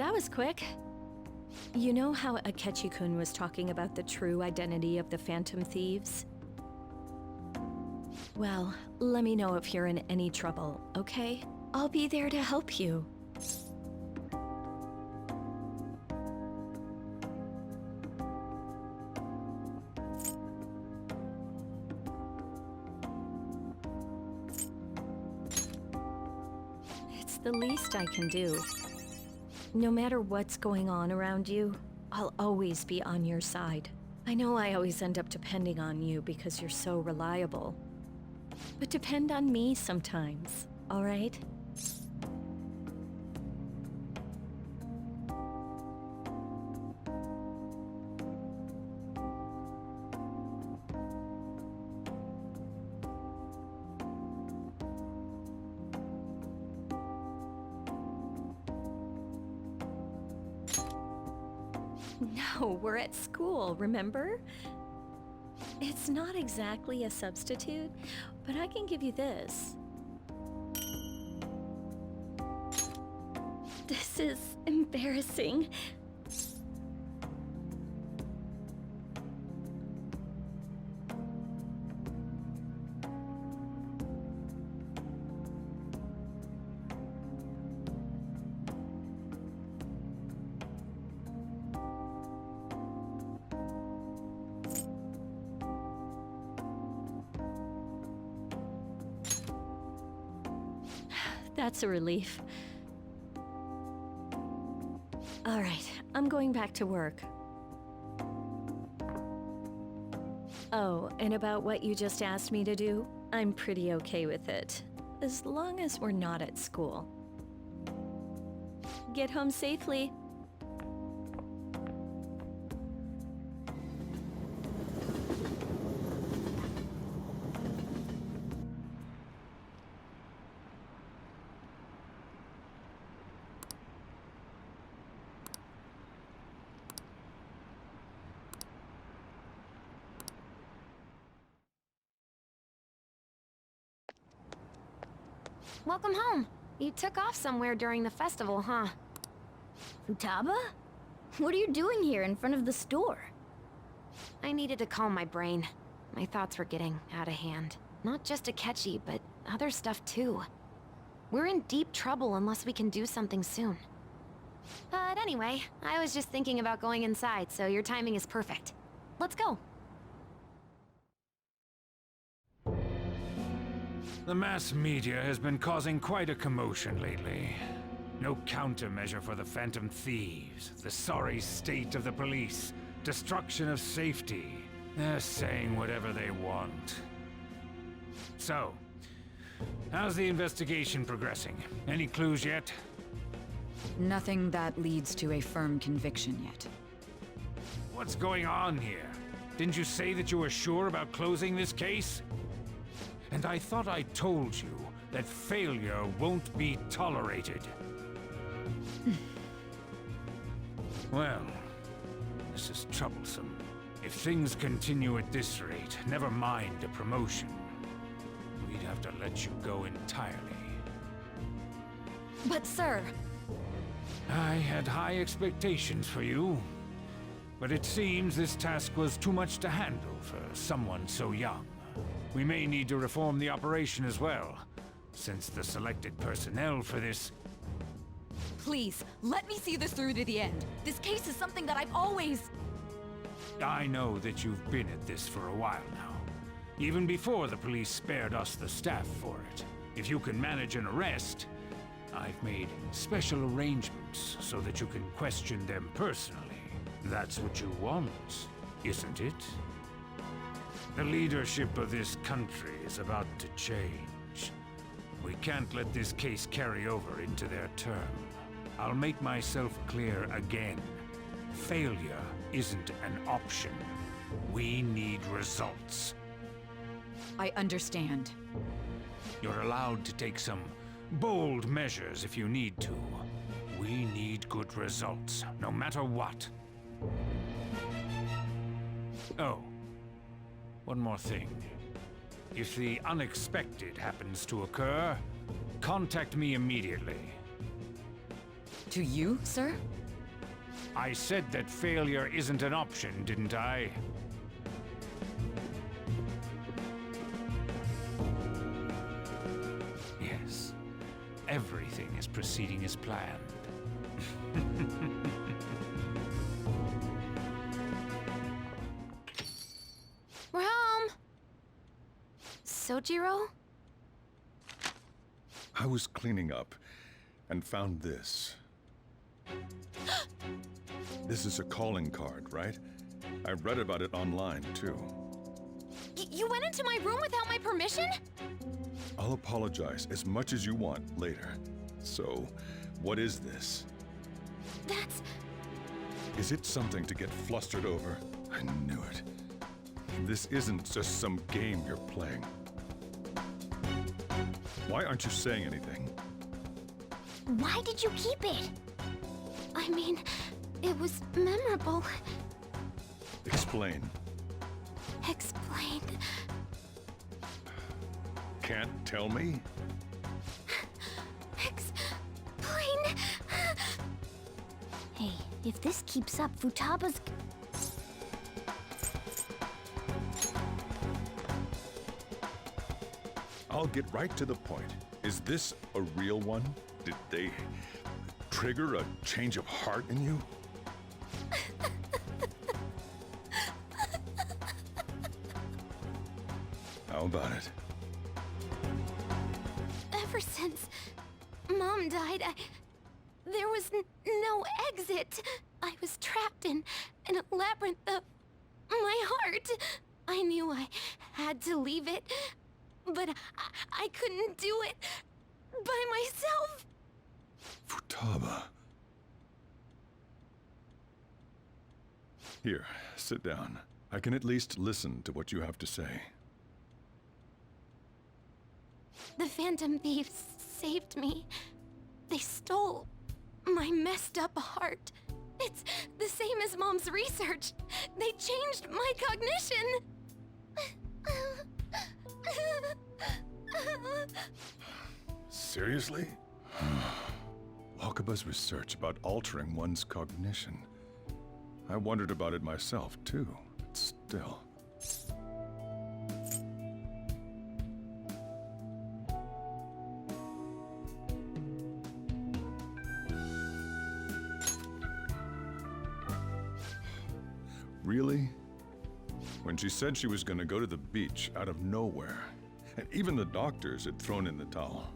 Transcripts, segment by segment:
That was quick. You know how Akechi-kun was talking about the true identity of the Phantom Thieves? Well, let me know if you're in any trouble, okay? I'll be there to help you. It's the least I can do. No matter what's going on around you, I'll always be on your side. I know I always end up depending on you because you're so reliable. But depend on me sometimes, all right? No, we're at school, remember? It's not exactly a substitute, but I can give you this. This is embarrassing. That's a relief. All right, I'm going back to work. Oh, and about what you just asked me to do, I'm pretty okay with it. As long as we're not at school. Get home safely. Welcome home. You took off somewhere during the festival, huh? Futaba? What are you doing here in front of the store? I needed to calm my brain. My thoughts were getting out of hand. Not just Akechi, but other stuff too. We're in deep trouble unless we can do something soon. But anyway, I was just thinking about going inside, so your timing is perfect. Let's go. The mass media has been causing quite a commotion lately. No countermeasure for the Phantom Thieves, the sorry state of the police, destruction of safety. They're saying whatever they want. So, how's the investigation progressing? Any clues yet? Nothing that leads to a firm conviction yet. What's going on here? Didn't you say that you were sure about closing this case? And I thought I told you that failure won't be tolerated. Well, this is troublesome. If things continue at this rate, never mind a promotion. We'd have to let you go entirely. But sir... I had high expectations for you. But it seems this task was too much to handle for someone so young. We may need to reform the operation as well, since the selected personnel for this... Please, let me see this through to the end. This case is something that I've always... I know that you've been at this for a while now. Even before the police spared us the staff for it. If you can manage an arrest, I've made special arrangements so that you can question them personally. That's what you want, isn't it? The leadership of this country is about to change. We can't let this case carry over into their term. I'll make myself clear again. Failure isn't an option. We need results. I understand. You're allowed to take some bold measures if you need to. We need good results, no matter what. Oh. One more thing. If the unexpected happens to occur, contact me immediately. To you, sir? I said that failure isn't an option, didn't I? Yes. Everything is proceeding as planned. We're home! Sojiro? I was cleaning up and found this. This is a calling card, right? I read about it online, too. You went into my room without my permission? I'll apologize as much as you want later. So, what is this? That's... Is it something to get flustered over? I knew it. This isn't just some game you're playing. Why aren't you saying anything? Why did you keep it? I mean, it was memorable. Explain. Explain. Can't tell me? Explain. Hey, if this keeps up, Futaba's... I'll get right to the point. Is this a real one? Did they trigger a change of heart in you? How about it? Ever since Mom died, there was no exit. I was trapped in a labyrinth of my heart. I knew I had to leave it, but I couldn't do it by myself. Futaba. Here, sit down. I can at least listen to what you have to say. The Phantom Thieves saved me. They stole my messed up heart. It's the same as Mom's research. They changed my cognition. Seriously? Wakaba's research about altering one's cognition. I wondered about it myself, too, but still. Really? When she said she was gonna go to the beach out of nowhere, and even the doctors had thrown in the towel.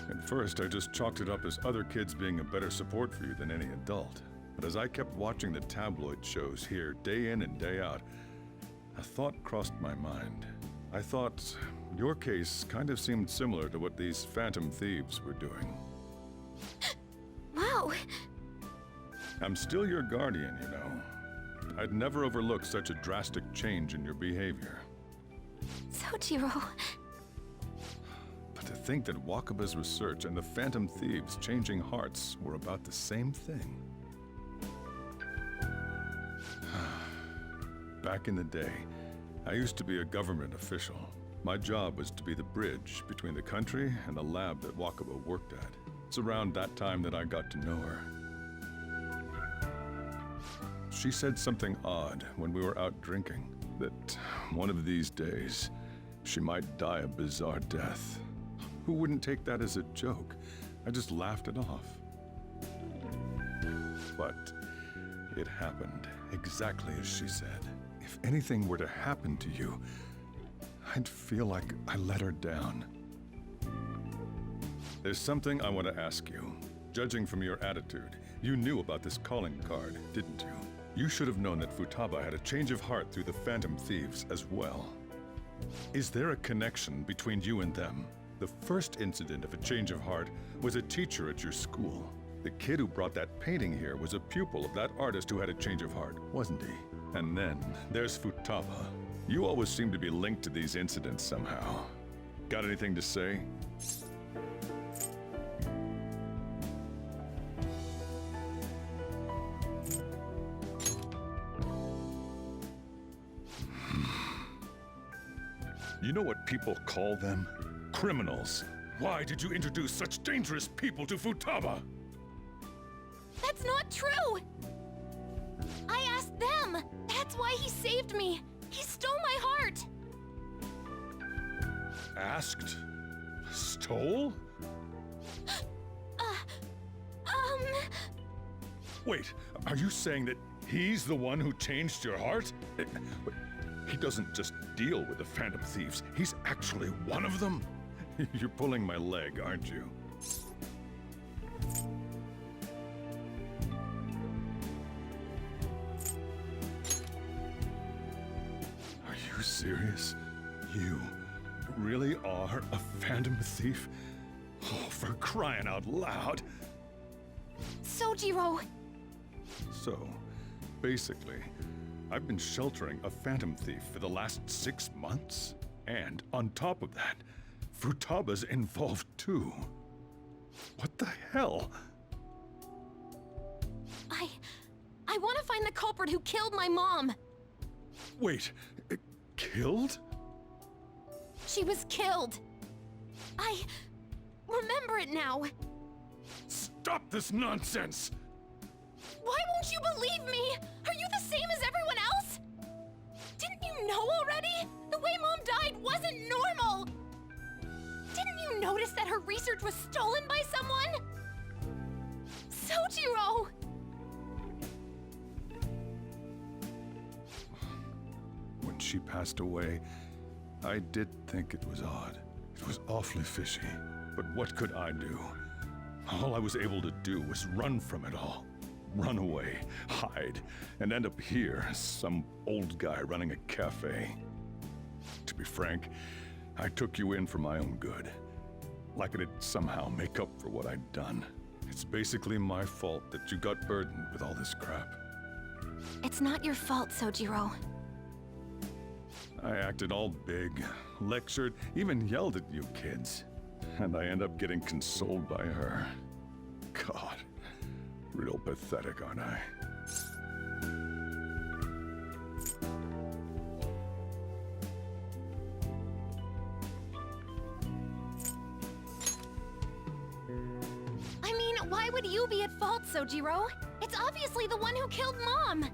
At first, I just chalked it up as other kids being a better support for you than any adult. But as I kept watching the tabloid shows here, day in and day out, a thought crossed my mind. I thought your case kind of seemed similar to what these Phantom Thieves were doing. Wow. I'm still your guardian, you know. I'd never overlook such a drastic change in your behavior. Sojiro. But to think that Wakaba's research and the Phantom Thieves changing hearts were about the same thing. Back in the day, I used to be a government official. My job was to be the bridge between the country and the lab that Wakaba worked at. It's around that time that I got to know her. She said something odd when we were out drinking, that one of these days, she might die a bizarre death. Who wouldn't take that as a joke? I just laughed it off. But it happened exactly as she said. If anything were to happen to you, I'd feel like I let her down. There's something I want to ask you. Judging from your attitude, you knew about this calling card, didn't you? You should have known that Futaba had a change of heart through the Phantom Thieves as well. Is there a connection between you and them? The first incident of a change of heart was a teacher at your school. The kid who brought that painting here was a pupil of that artist who had a change of heart, wasn't he? And then there's Futaba. You always seem to be linked to these incidents somehow. Got anything to say? You know what people call them? Criminals. Why did you introduce such dangerous people to Futaba? That's not true! I asked them! That's why he saved me! He stole my heart! Asked? Stole? Wait, are you saying that he's the one who changed your heart? He doesn't just deal with the Phantom Thieves, he's actually one of them? You're pulling my leg, aren't you? Are you serious? You really are a Phantom Thief? Oh, for crying out loud! Sojiro! So, basically, I've been sheltering a Phantom Thief for the last 6 months. And on top of that, Futaba's involved too. What the hell? I want to find the culprit who killed my mom! Wait, killed? She was killed! I remember it now! Stop this nonsense! Why won't you believe me? Are you the same as everyone else? Didn't you know already? The way Mom died wasn't normal! Didn't you notice that her research was stolen by someone? Sojiro! When she passed away, I did think it was odd. It was awfully fishy. But what could I do? All I was able to do was run from it all. Run away, hide, and end up here as some old guy running a cafe. To be frank, I took you in for my own good. Like it'd somehow make up for what I'd done. It's basically my fault that you got burdened with all this crap. It's not your fault, Sojiro. I acted all big, lectured, even yelled at you kids. And I end up getting consoled by her. God, real pathetic, aren't I? I mean, why would you be at fault, Sojiro? It's obviously the one who killed Mom!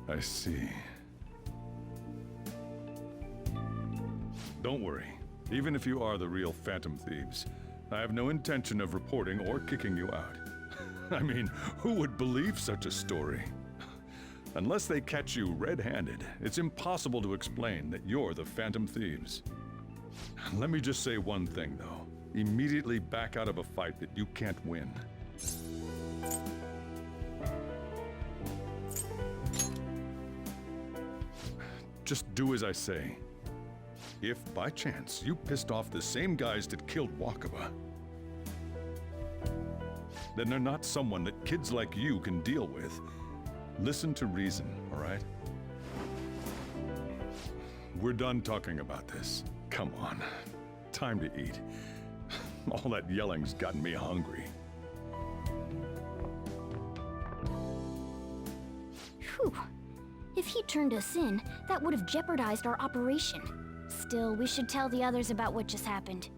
I see. Don't worry. Even if you are the real Phantom Thieves, I have no intention of reporting or kicking you out. I mean, who would believe such a story? Unless they catch you red-handed, it's impossible to explain that you're the Phantom Thieves. Let me just say one thing, though. Immediately back out of a fight that you can't win. Just do as I say. If, by chance, you pissed off the same guys that killed Wakaba, then they're not someone that kids like you can deal with. Listen to reason, all right? We're done talking about this. Come on. Time to eat. All that yelling's gotten me hungry. Whew. If he turned us in, that would have jeopardized our operation. Still, we should tell the others about what just happened.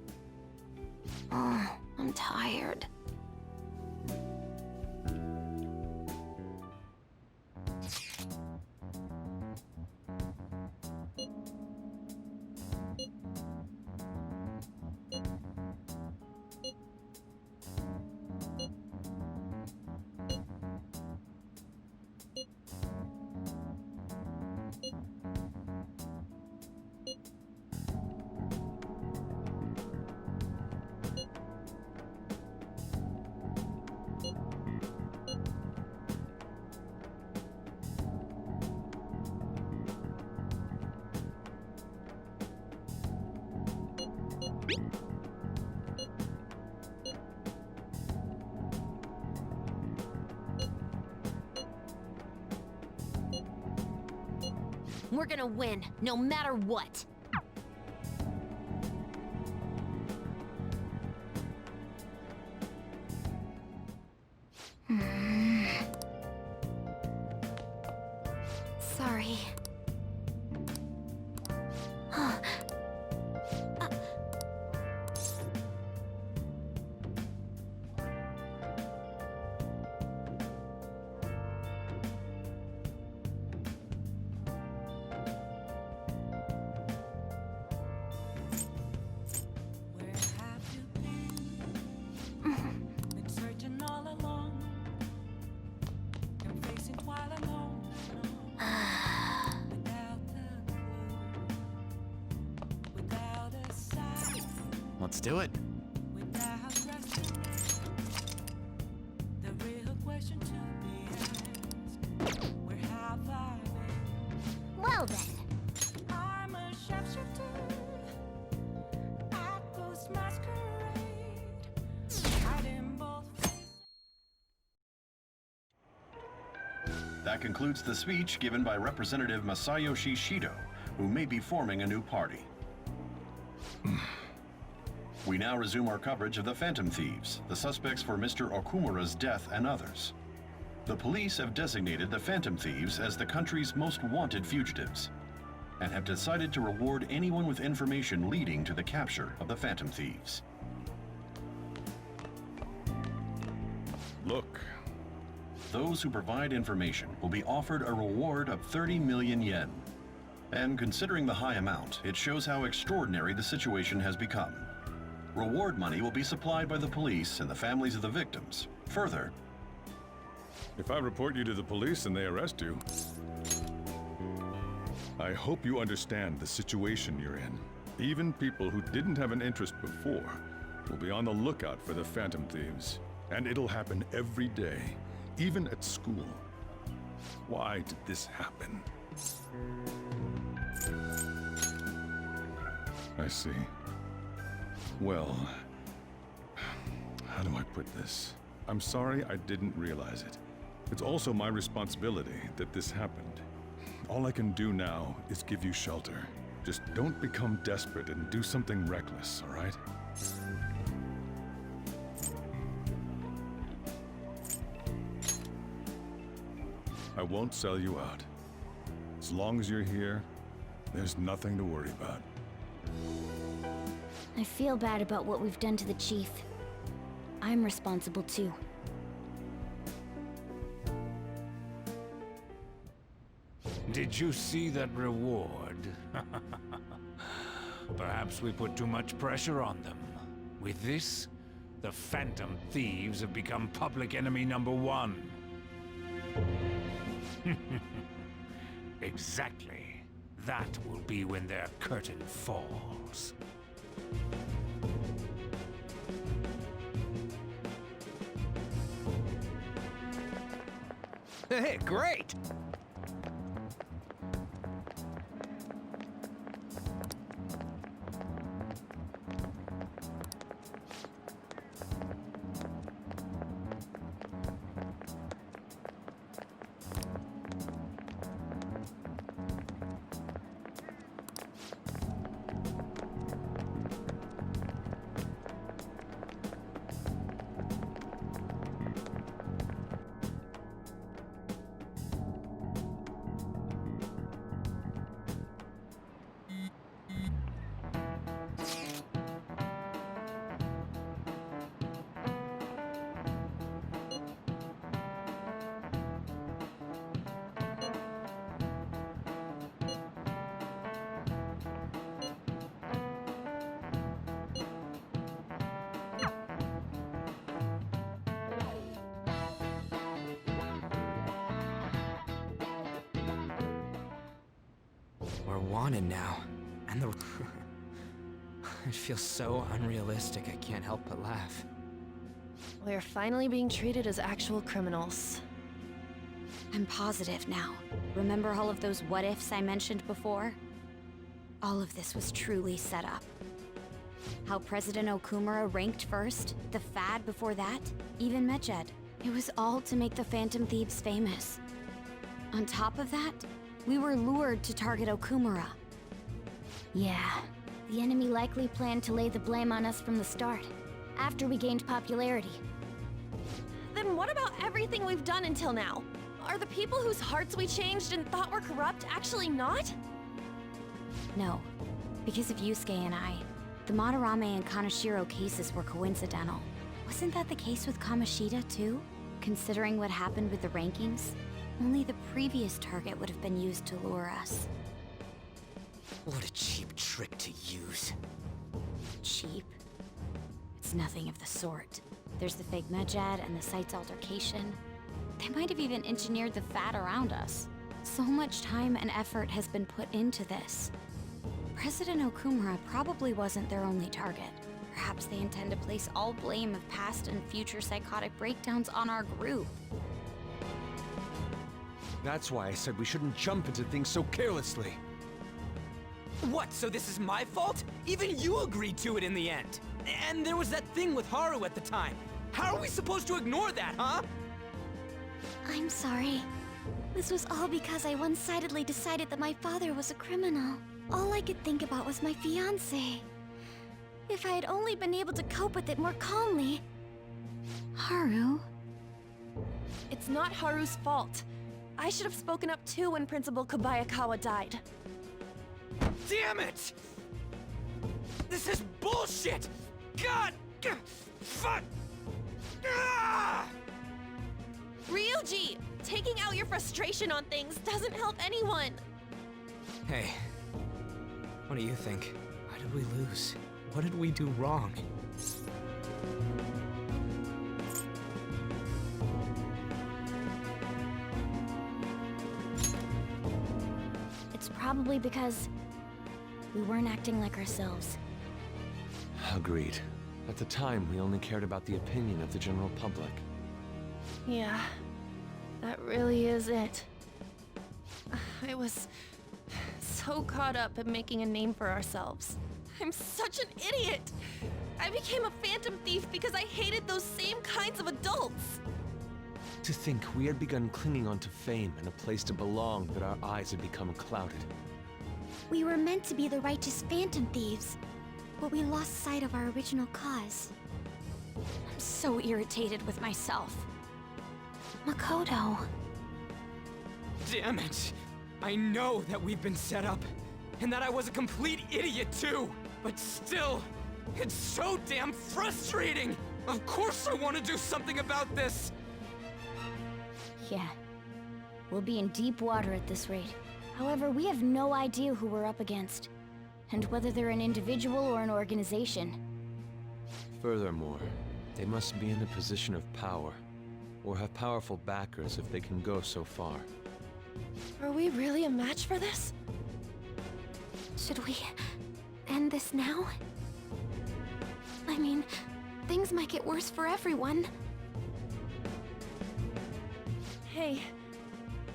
Oh, I'm tired. We're gonna win, no matter what. Sorry. Let's do it. Well then. That concludes the speech given by Representative Masayoshi Shido, who may be forming a new party. We now resume our coverage of the Phantom Thieves, the suspects for Mr. Okumura's death and others. The police have designated the Phantom Thieves as the country's most wanted fugitives, and have decided to reward anyone with information leading to the capture of the Phantom Thieves. Look. Those who provide information will be offered a reward of 30 million yen. And considering the high amount, it shows how extraordinary the situation has become. Reward money will be supplied by the police and the families of the victims. Further, If I report you to the police and they arrest you, I hope you understand the situation you're in. Even people who didn't have an interest before will be on the lookout for the Phantom Thieves. And it'll happen every day, even at school. Why did this happen? I see. Well, how do I put this? I'm sorry I didn't realize it. It's also my responsibility that this happened. All I can do now is give you shelter. Just don't become desperate and do something reckless, all right? I won't sell you out. As long as you're here, there's nothing to worry about. I feel bad about what we've done to the chief. I'm responsible too. Did you see that reward? Perhaps we put too much pressure on them. With this, the Phantom Thieves have become public enemy #1. Exactly. That will be when their curtain falls. Hey, great! We're wanted now. And the... It feels so unrealistic, I can't help but laugh. We're finally being treated as actual criminals. I'm positive now. Remember all of those what-ifs I mentioned before? All of this was truly set up. How President Okumura ranked first, the Fad before that, even Medjed. It was all to make the Phantom Thieves famous. On top of that, we were lured to target Okumura. Yeah, the enemy likely planned to lay the blame on us from the start, after we gained popularity. Then what about everything we've done until now? Are the people whose hearts we changed and thought were corrupt actually not? No, because of Yusuke and I, the Madarame and Kaneshiro cases were coincidental. Wasn't that the case with Kamoshida too? Considering what happened with the rankings, only the previous target would have been used to lure us. What a cheap trick to use. Cheap? It's nothing of the sort. There's the fake Medjed and the site's altercation. They might have even engineered the Fad around us. So much time and effort has been put into this. President Okumura probably wasn't their only target. Perhaps they intend to place all blame of past and future psychotic breakdowns on our group. That's why I said we shouldn't jump into things so carelessly. What, so this is my fault? Even you agreed to it in the end. And there was that thing with Haru at the time. How are we supposed to ignore that, huh? I'm sorry. This was all because I one-sidedly decided that my father was a criminal. All I could think about was my fiancé. If I had only been able to cope with it more calmly... Haru? It's not Haru's fault. I should have spoken up too when Principal Kobayakawa died. Damn it! This is bullshit! God! Fuck! Ah! Ryuji! Taking out your frustration on things doesn't help anyone! Hey, what do you think? Why did we lose? What did we do wrong? It's probably because we weren't acting like ourselves. Agreed. At the time, we only cared about the opinion of the general public. Yeah, that really is it. I was so caught up in making a name for ourselves. I'm such an idiot! I became a Phantom Thief because I hated those same kinds of adults! To think we had begun clinging onto fame and a place to belong that our eyes had become clouded. We were meant to be the righteous Phantom Thieves, but we lost sight of our original cause. I'm so irritated with myself. Makoto. Damn it! I know that we've been set up, and that I was a complete idiot too! But still, it's so damn frustrating! Of course I want to do something about this! Yeah. We'll be in deep water at this rate. However, we have no idea who we're up against, and whether they're an individual or an organization. Furthermore, they must be in a position of power, or have powerful backers if they can go so far. Are we really a match for this? Should we end this now? I mean, things might get worse for everyone. Hey,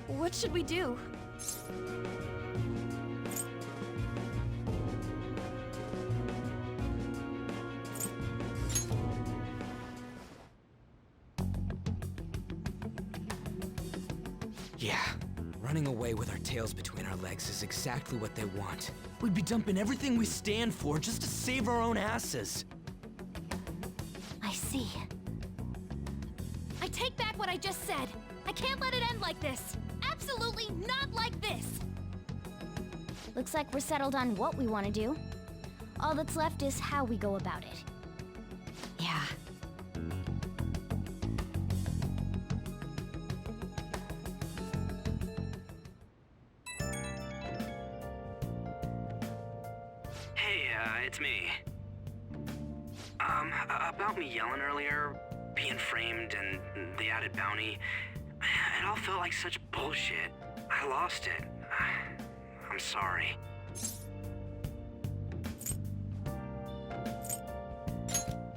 what should we do? Yeah, running away with our tails between our legs is exactly what they want. We'd be dumping everything we stand for just to save our own asses. I see. I take back what I just said. I can't let it end like this. Absolutely not like this. Looks like we're settled on what we want to do. All that's left is how we go about it. Yeah. Hey, it's me. About me yelling earlier, being framed, and the added bounty, it all felt like such bullshit. I lost it. I'm sorry.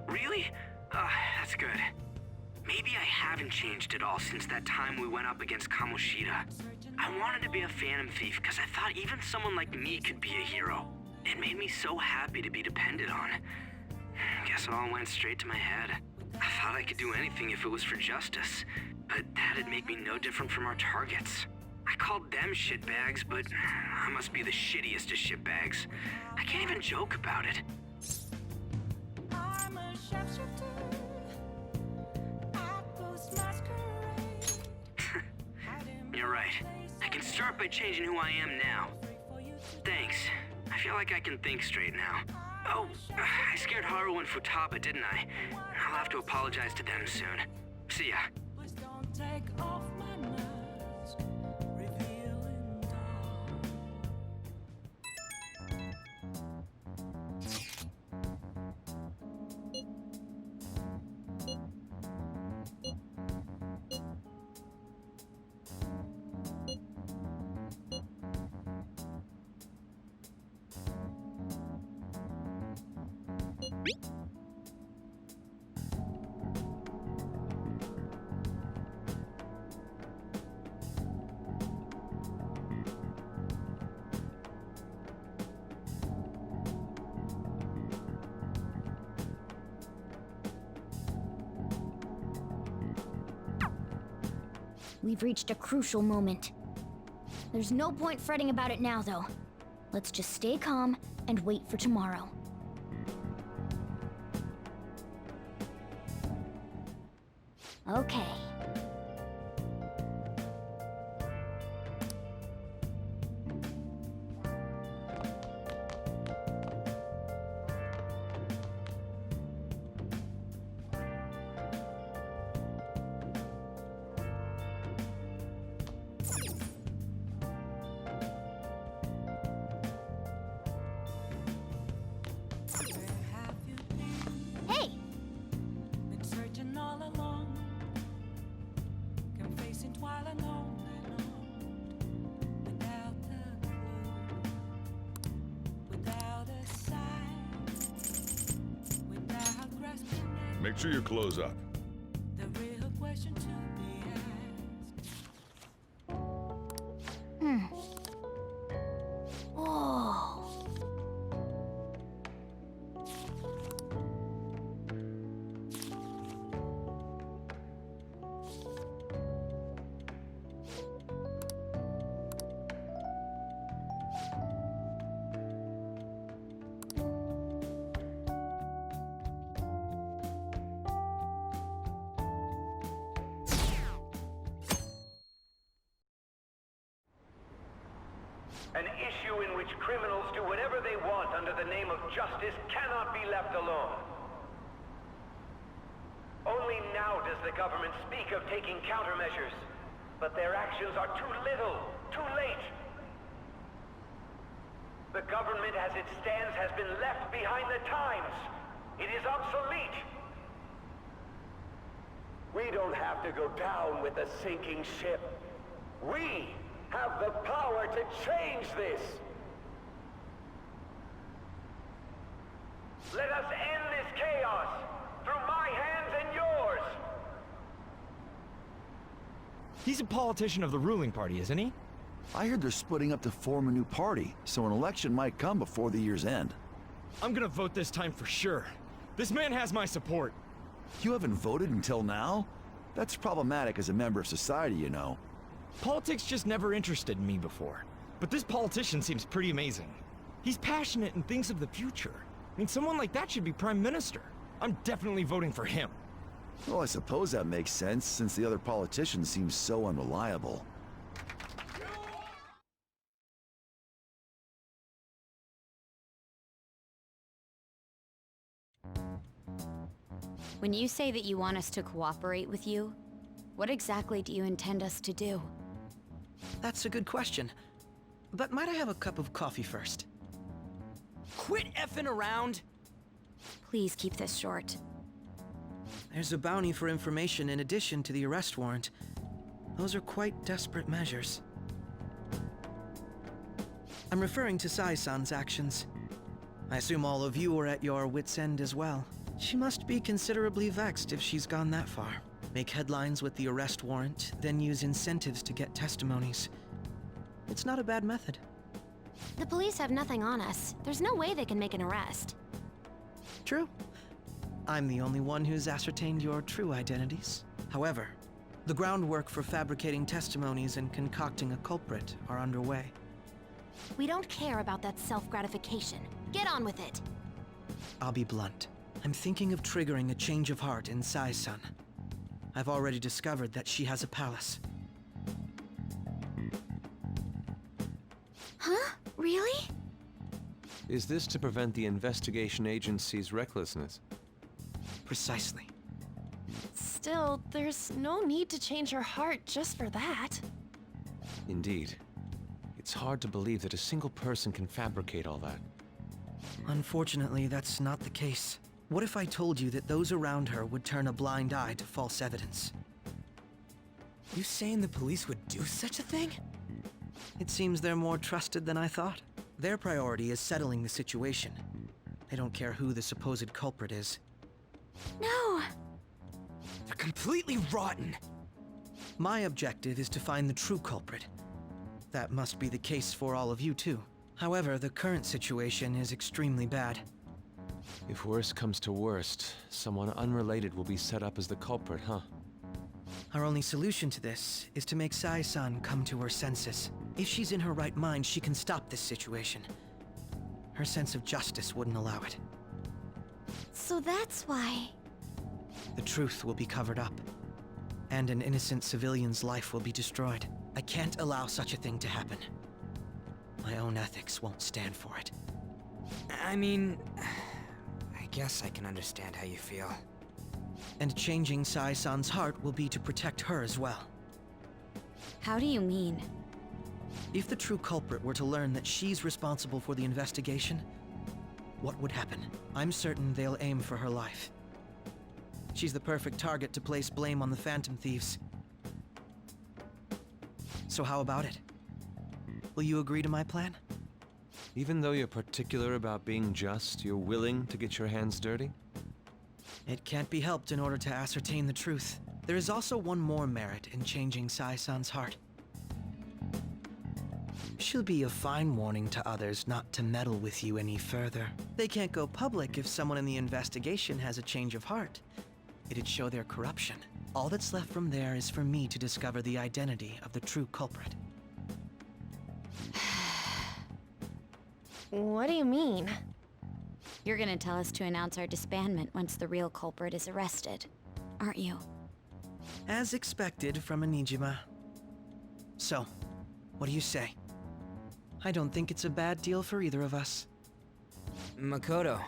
Really? That's good. Maybe I haven't changed at all since that time we went up against Kamoshida. I wanted to be a Phantom Thief because I thought even someone like me could be a hero. It made me so happy to be depended on. Guess it all went straight to my head. I thought I could do anything if it was for justice, but that'd make me no different from our targets. I called them shitbags, but I must be the shittiest of shitbags. I can't even joke about it. I'm a sharpshooter. I post masquerade. You're right. I can start by changing who I am now. Thanks. I feel like I can think straight now. Oh, I scared Haru and Futaba, didn't I? I'll have to apologize to them soon. See ya. Please don't take off my mask, revealing dawn. We've reached a crucial moment. There's no point fretting about it now, though. Let's just stay calm and wait for tomorrow. Okay. Hey! Been searching all along, confessing while alone and on, without a clue, without a sign, without grasping at Make sure you close up. the real question to be asked. Whoa. An issue in which criminals do whatever they want under the name of justice cannot be left alone. Only now does the government speak of taking countermeasures, but their actions are too little, too late. The government as it stands has been left behind the times. It is obsolete. We don't have to go down with a sinking ship. We have the power to change this. Let us end this chaos through my hands and yours. He's a politician of the ruling party, isn't he? I heard they're splitting up to form a new party, so an election might come before the year's end. I'm gonna vote this time for sure. This man has my support. You haven't voted until now? That's problematic as a member of society, you know. Politics just never interested me before. But this politician seems pretty amazing. He's passionate and thinks of the future. I mean, someone like that should be prime minister. I'm definitely voting for him. Well, I suppose that makes sense, since the other politicians seem so unreliable. When you say that you want us to cooperate with you, what exactly do you intend us to do? That's a good question. But might I have a cup of coffee first? Quit effing around! Please keep this short. There's a bounty for information in addition to the arrest warrant. Those are quite desperate measures. I'm referring to Sai-san's actions. I assume all of you are at your wits' end as well. She must be considerably vexed if she's gone that far. Make headlines with the arrest warrant, then use incentives to get testimonies. It's not a bad method. The police have nothing on us. There's no way they can make an arrest. True. I'm the only one who's ascertained your true identities. However, the groundwork for fabricating testimonies and concocting a culprit are underway. We don't care about that self-gratification. Get on with it. I'll be blunt. I'm thinking of triggering a change of heart in Sai-san. I've already discovered that she has a palace. Huh? Really? Is this to prevent the investigation agency's recklessness? Precisely. Still, there's no need to change her heart just for that. Indeed. It's hard to believe that a single person can fabricate all that. Unfortunately, that's not the case. What if I told you that those around her would turn a blind eye to false evidence? You saying the police would do such a thing? It seems they're more trusted than I thought. Their priority is settling the situation. They don't care who the supposed culprit is. No! They're completely rotten! My objective is to find the true culprit. That must be the case for all of you too. However, the current situation is extremely bad. If worst comes to worst, someone unrelated will be set up as the culprit, huh? Our only solution to this is to make Sai-san come to her senses. If she's in her right mind, she can stop this situation. Her sense of justice wouldn't allow it. So that's why. The truth will be covered up, and an innocent civilian's life will be destroyed. I can't allow such a thing to happen. My own ethics won't stand for it. I mean, I guess I can understand how you feel. And changing Sai-san's heart will be to protect her as well. How do you mean? If the true culprit were to learn that she's responsible for the investigation, what would happen? I'm certain they'll aim for her life. She's the perfect target to place blame on the Phantom Thieves. So how about it? Will you agree to my plan? Even though you're particular about being just, you're willing to get your hands dirty? It can't be helped in order to ascertain the truth. There is also one more merit in changing Sai-san's heart. She'll be a fine warning to others not to meddle with you any further. They can't go public if someone in the investigation has a change of heart. It'd show their corruption. All that's left from there is for me to discover the identity of the true culprit. What do you mean? You're gonna tell us to announce our disbandment once the real culprit is arrested, aren't you? As expected from a Nijima. So, what do you say? I don't think it's a bad deal for either of us. Makoto,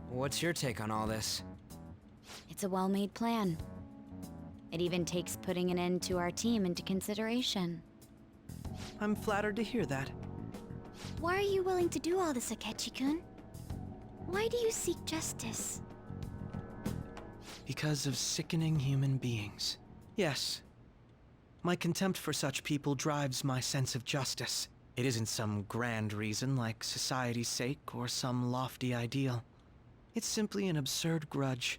what's your take on all this? It's a well-made plan. It even takes putting an end to our team into consideration. I'm flattered to hear that. Why are you willing to do all this, Akechi-kun? Why do you seek justice? Because of sickening human beings. Yes. My contempt for such people drives my sense of justice. It isn't some grand reason like society's sake or some lofty ideal. It's simply an absurd grudge.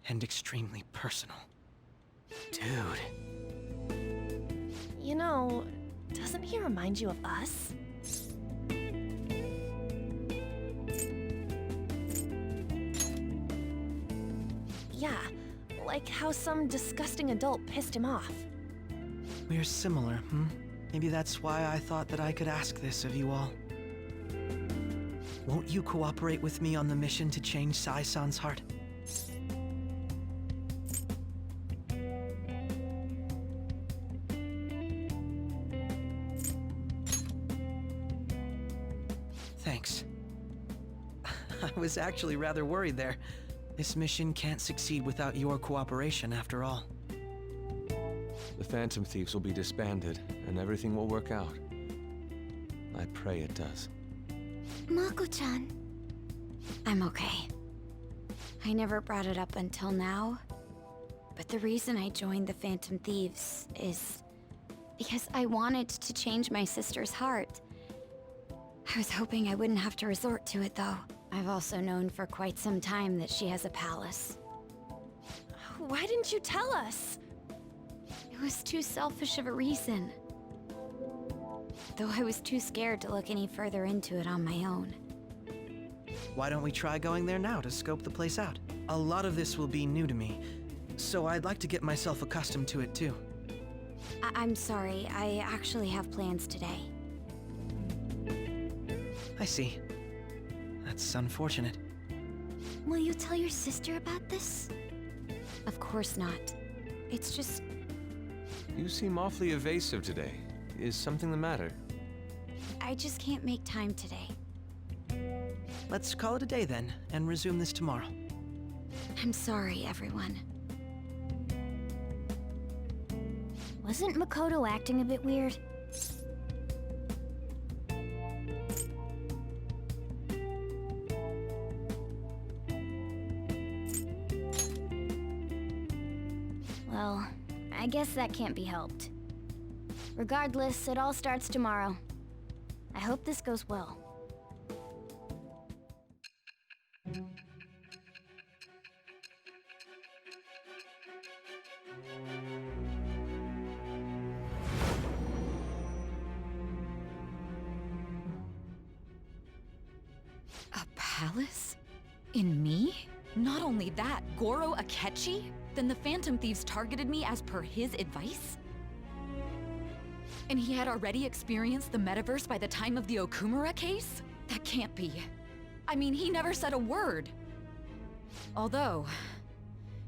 And extremely personal. Dude. You know, doesn't he remind you of us? Yeah, like how some disgusting adult pissed him off. We're similar, Maybe that's why I thought that I could ask this of you all. Won't you cooperate with me on the mission to change Sai-san's heart? Thanks. I was actually rather worried there. This mission can't succeed without your cooperation, after all. The Phantom Thieves will be disbanded, and everything will work out. I pray it does. Mako-chan. I'm okay. I never brought it up until now, but the reason I joined the Phantom Thieves is because I wanted to change my sister's heart. I was hoping I wouldn't have to resort to it, though. I've also known for quite some time that she has a palace. Why didn't you tell us? It was too selfish of a reason. Though I was too scared to look any further into it on my own. Why don't we try going there now to scope the place out? A lot of this will be new to me, so I'd like to get myself accustomed to it too. I'm sorry, I actually have plans today. I see. That's unfortunate. Will you tell your sister about this? Of course not. It's just... You seem awfully evasive today. Is something the matter? I just can't make time today. Let's call it a day then, and resume this tomorrow. I'm sorry, everyone. Wasn't Makoto acting a bit weird? Well, I guess that can't be helped. Regardless, it all starts tomorrow. I hope this goes well. A palace? In me? Not only that, Goro Akechi? Then the Phantom Thieves targeted me as per his advice? And he had already experienced the metaverse by the time of the Okumura case? That can't be. I mean, he never said a word. Although,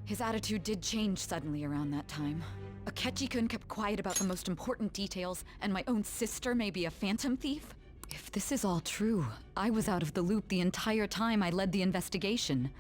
his attitude did change suddenly around that time. Akechi-kun kept quiet about the most important details, and my own sister may be a Phantom Thief? If this is all true, I was out of the loop the entire time I led the investigation.